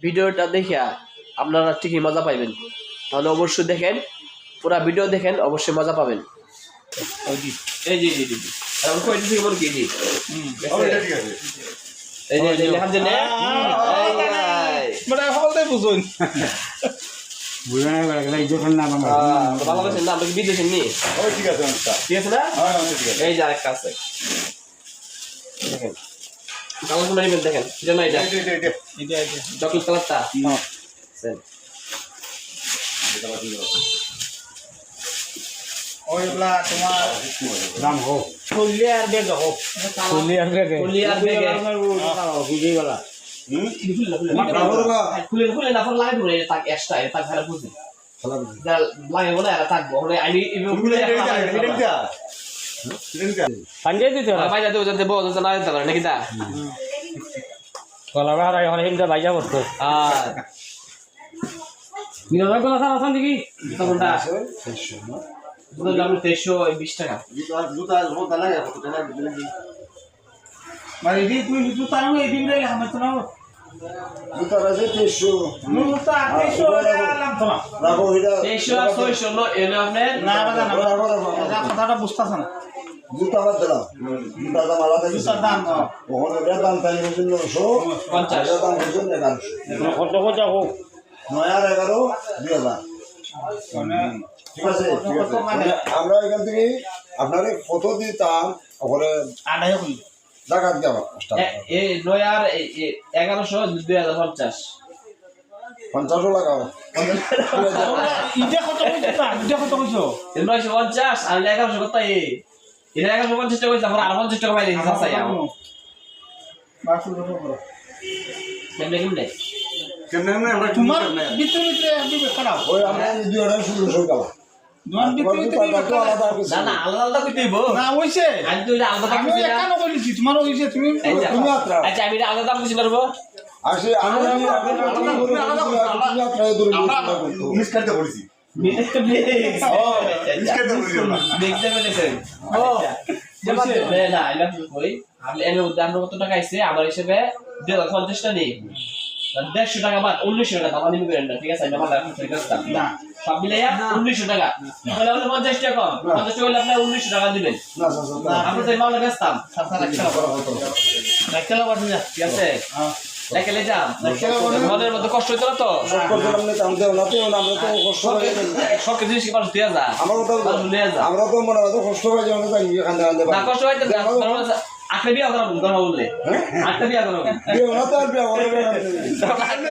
ভিডিওটা দেখে আপনারা ঠিকই মজা পাইবেন। তাহলে অবশ্যই দেখেন, পুরো ভিডিও দেখেন, অবশ্যই মজা পাবেন। এই জি জি জি জি এখন কই দিছি বল কি জি এটা ঠিক আছে। এই যে লেখার জন্য মানে হলদে বুঝুন বুঝা না গেলে যখন না আমার ভালো আছেন না? আপনি বিদেশে নি? ওই ঠিক আছে অনেকটা। ঠিক আছে না? হ্যাঁ ঠিক আছে। এই যে আরেকটা আছে দেখেন, কালার কোনটা নেবেন দেখেন, এটা না এটা চকলেট কালারটা ওইগুলা তোমার দাম হোক ফুলি আর বেগ হোক ফুলি আর বেগে ফুলি আর বেগে বুঝেই গেলা খুলে খুলে না ফোন লাগাই দেবো এটা তাক এক্সট্রা এটা তাক ভালো বুঝি যা লাগে বলে আর থাকবো হলে আমি খুলে পাঞ্জে দিতে হবে ভাই যাতে ওজন দেবো ওজন না দিতে পারে নাকি তা কলা বাহার এখন হিমটা বাইজা করতো আর নিরবে গলা সারা আসান দেখি তখনটা দুটো দাম 2320 টাকা মানে এদি তুমি জুতো তারও এদিন রে আমরা তো নাও জুতো আছে 300 জুতো 300 লাম তো না 2300 আর 600 নো এনে আপনি না বাবা না কথাটা বুঝতাছ না জুতা বাদ দিলাম জুতার দাম আলাদা জুতার দাম ওখানে এটার দাম তাই হচ্ছে 950 এটার দাম হচ্ছে 1100 কত কত হোক 9 আর 11 2000 ঠিক আছে আমরা এখান থেকে আপনার কত দিতাম ওখানে আড়াই হই জায়গা দেওয়া এ 9 আর 1100 2050 50 লাগাও ইটা কত কইছো ইটা কত কইছো 950 আর 1100 কত এটা 1150 টাকা কইছে আমরা 50 টাকা পাই দিছি চাই বাসু দেখো বড় কেমনে কেমনে না আমরা তোমার ভিতরে ভিতরে আমি বেখাও ওই আমরা যদি অর্ডার শুরু করব তোমার ভিতরে ভিতরে না না আলাদা আলাদা কইতে হইব না হইছে আমি তো এটা আলাদা দাম আমি কইছি না একানো কইছি তোমার হইছে তুমি তুমি আত্রা আচ্ছা আমি এটা আলাদা দাম কইছি পারবো আসে আমি আত্রা দূরে মিস করতে বলেছি। দেখতে পেরেছেন ও না এটা কই আমি এর উদাহরণ কত টাকা আইছে আমার হিসেবে 2050 টা নেই 150 টাকা বাদ 1900 টাকা দাম নিবি করেন না ঠিক আছে আমি আমার লাইফে ঠিক আছে না সব মিলাইয়া 1900 টাকা তাহলে হলো 50 টাকা কম 50 টাকা হলে আপনি 1900 টাকা দিবেন না না আপনি তো মাল বেচতাম 7 লাখ টাকা রাখলা বাদ না ঠিক আছে হ্যাঁ লেখলে যাম মনের মধ্যে কষ্ট হইতো না তো করলাম না তাম দেও না তো আমরা তো কষ্ট হয়ে সব জিনিস কি মানুষ দিয়া যা আমরা তো আমরা তো মনে হয় কষ্ট হয়ে যাবে না কান্দে কান্দে না কষ্ট হইতো না আটটা বিয়া করা বললে আটটা বিয়া করো দেও না তো আর